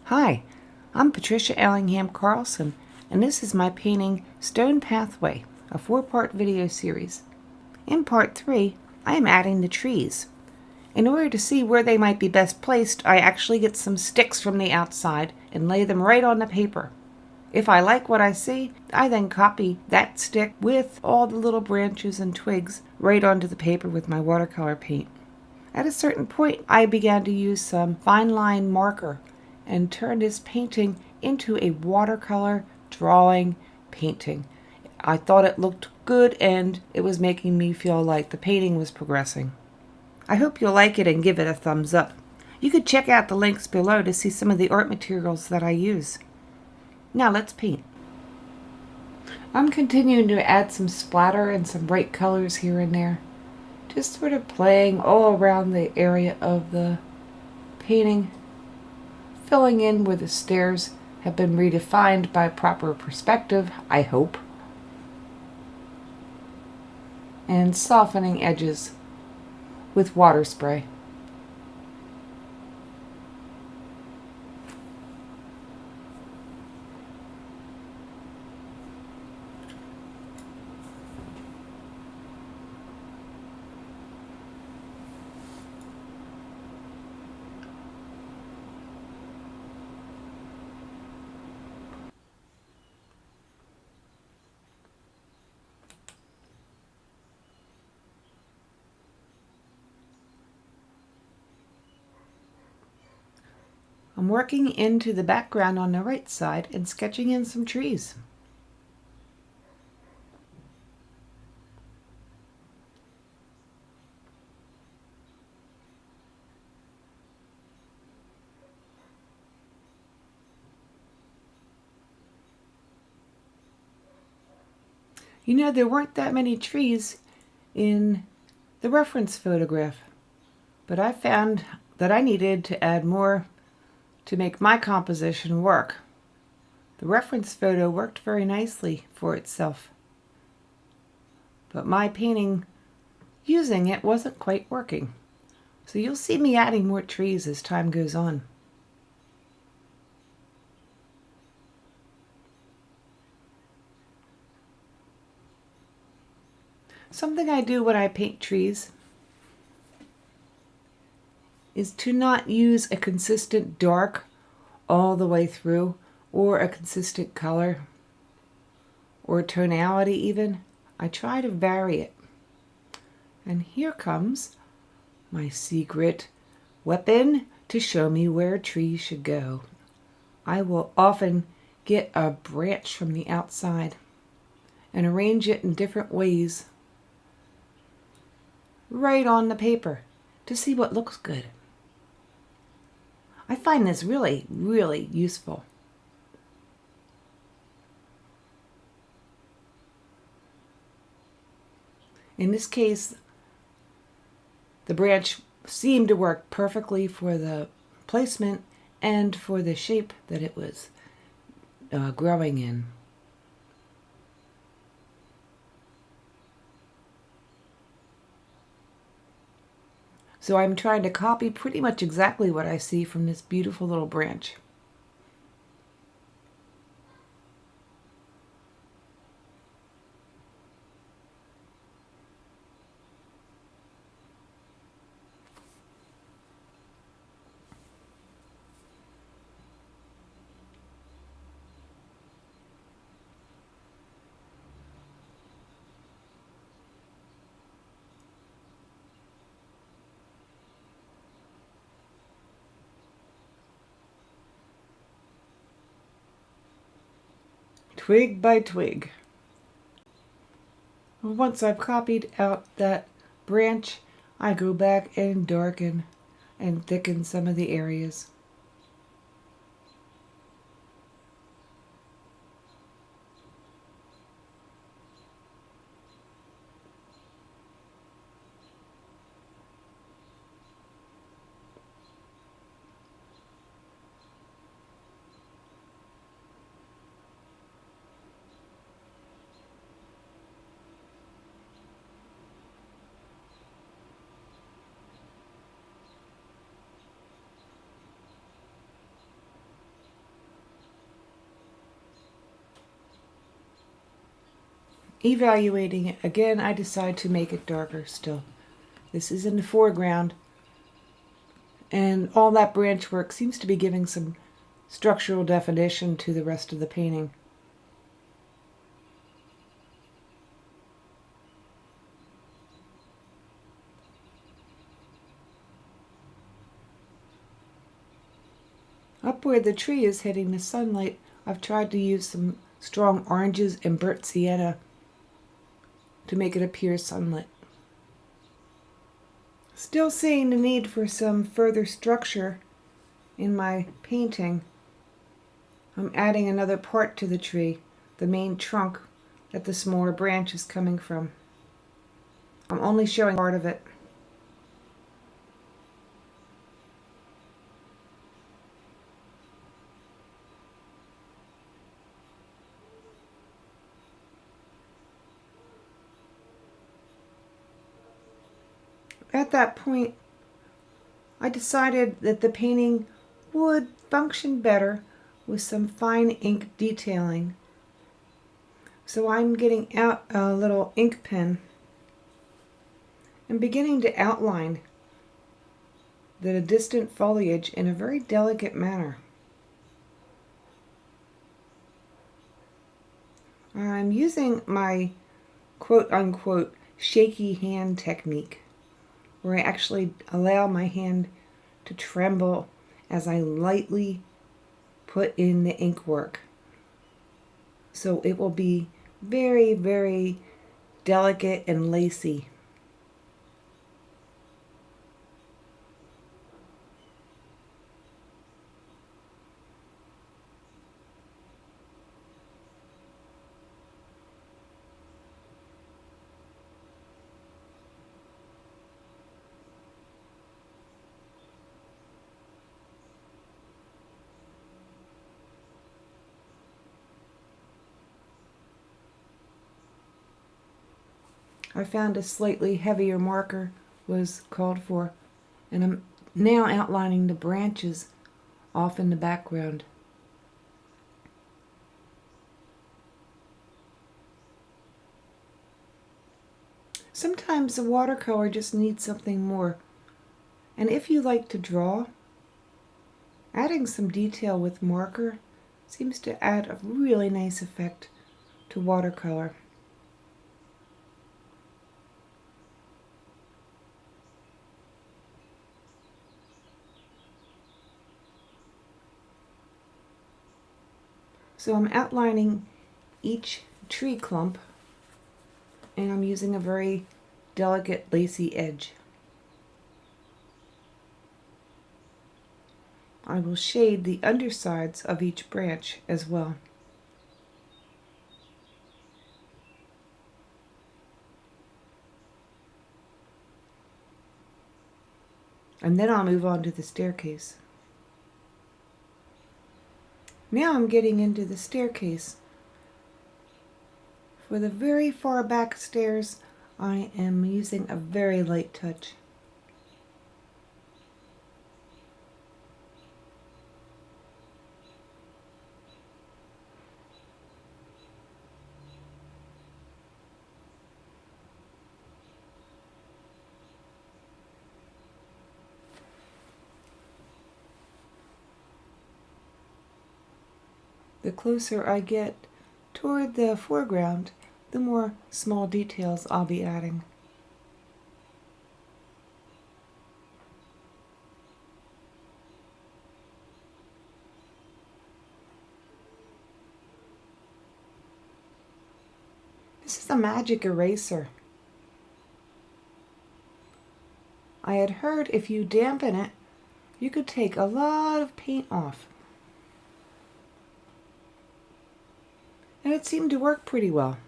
Hi, I'm Patricia Allingham Carlson, and this is my painting Stone Pathway, a 4-part video series. In part 3, I am adding the trees. In order to see where they might be best placed, I actually get some sticks from the outside and lay them right on the paper. If I like what I see, I then copy that stick with all the little branches and twigs right onto the paper with my watercolor paint. At a certain point, I began to use some fine line marker and turn this painting into a watercolor drawing painting. I thought it looked good and it was making me feel like the painting was progressing. I hope you'll like it and give it a thumbs up. You could check out the links below to see some of the art materials that I use. Now let's paint. I'm continuing to add some splatter and some bright colors here and there. Just sort of playing all around the area of the painting, filling in where the stairs have been redefined by proper perspective, I hope, and softening edges with water spray. I'm working into the background on the right side and sketching in some trees. You know, there weren't that many trees in the reference photograph, but I found that I needed to add more to make my composition work. The reference photo worked very nicely for itself, but my painting using it wasn't quite working. So you'll see me adding more trees as time goes on. Something I do when I paint trees is to not use a consistent dark all the way through, or a consistent color, or tonality even. I try to vary it. And here comes my secret weapon to show me where trees should go. I will often get a branch from the outside and arrange it in different ways right on the paper to see what looks good. I find this really, really useful. In this case, the branch seemed to work perfectly for the placement and for the shape that it was growing in. So I'm trying to copy pretty much exactly what I see from this beautiful little branch. Twig by twig. Once I've copied out that branch, I go back and darken and thicken some of the areas. evaluating it again, I decide to make it darker still. This is in the foreground, and all that branch work seems to be giving some structural definition to the rest of the painting. Up where the tree is hitting the sunlight, I've tried to use some strong oranges and burnt sienna to make it appear sunlit. Still seeing the need for some further structure in my painting, I'm adding another part to the tree, the main trunk that the smaller branch is coming from. I'm only showing part of it. At that point, I decided that the painting would function better with some fine ink detailing. So I'm getting out a little ink pen and beginning to outline the distant foliage in a very delicate manner. I'm using my quote-unquote shaky hand technique, where I actually allow my hand to tremble as I lightly put in the ink work. So it will be very, very delicate and lacy. I found a slightly heavier marker was called for, and I'm now outlining the branches off in the background. Sometimes the watercolor just needs something more, and if you like to draw, adding some detail with marker seems to add a really nice effect to watercolor. So I'm outlining each tree clump, and I'm using a very delicate lacy edge. I will shade the undersides of each branch as well. And then I'll move on to the staircase. Now I'm getting into the staircase. For the very far back stairs, I am using a very light touch. The closer I get toward the foreground, the more small details I'll be adding. This is a magic eraser. I had heard if you dampen it, you could take a lot of paint off. And it seemed to work pretty well.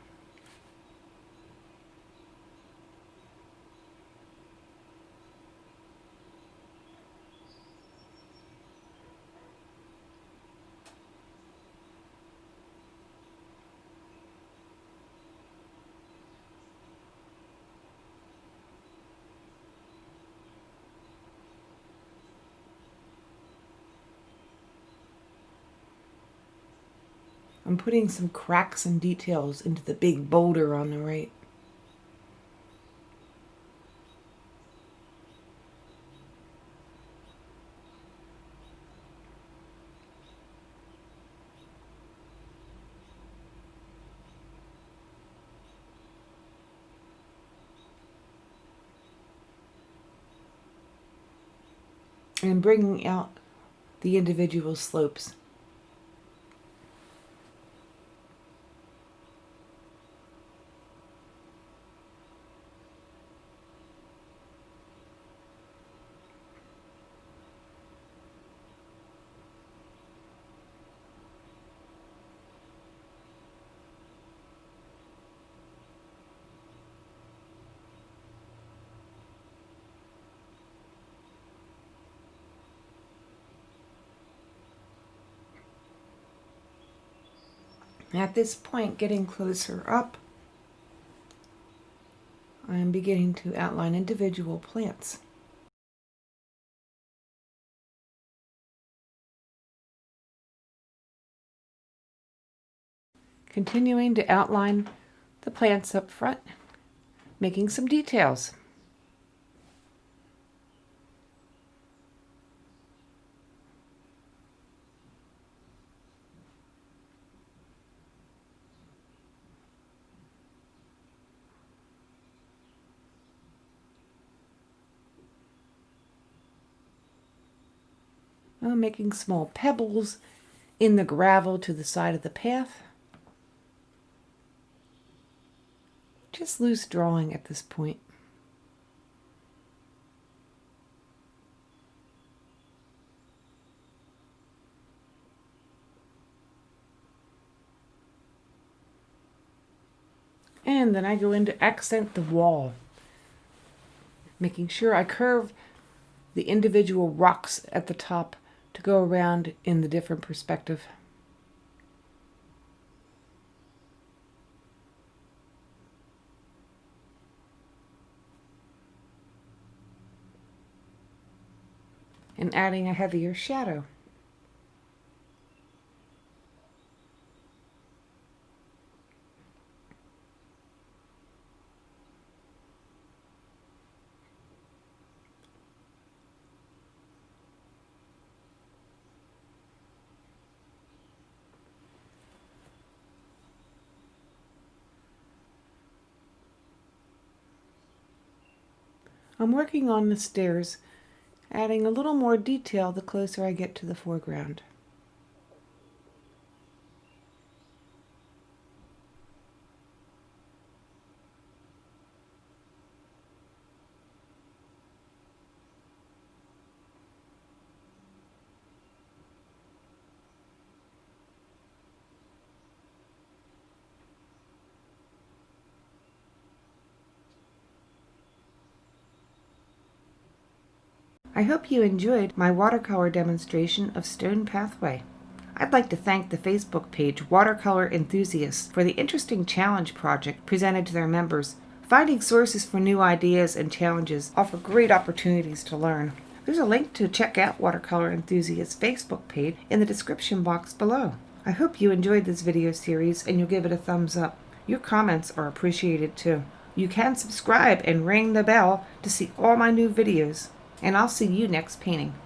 I'm putting some cracks and details into the big boulder on the right. And bringing out the individual slopes. At this point, getting closer up, I am beginning to outline individual plants. Continuing to outline the plants up front, making some details. I'm making small pebbles in the gravel to the side of the path. Just loose drawing at this point. And then I go in to accent the wall, making sure I curve the individual rocks at the top to go around in the different perspective. And adding a heavier shadow. I'm working on the stairs, adding a little more detail the closer I get to the foreground. I hope you enjoyed my watercolor demonstration of Stone Pathway. I'd like to thank the Facebook page Watercolor Enthusiasts for the interesting challenge project presented to their members. Finding sources for new ideas and challenges offer great opportunities to learn. There's a link to check out Watercolor Enthusiasts' Facebook page in the description box below. I hope you enjoyed this video series and you'll give it a thumbs up. Your comments are appreciated too. You can subscribe and ring the bell to see all my new videos. And I'll see you next painting.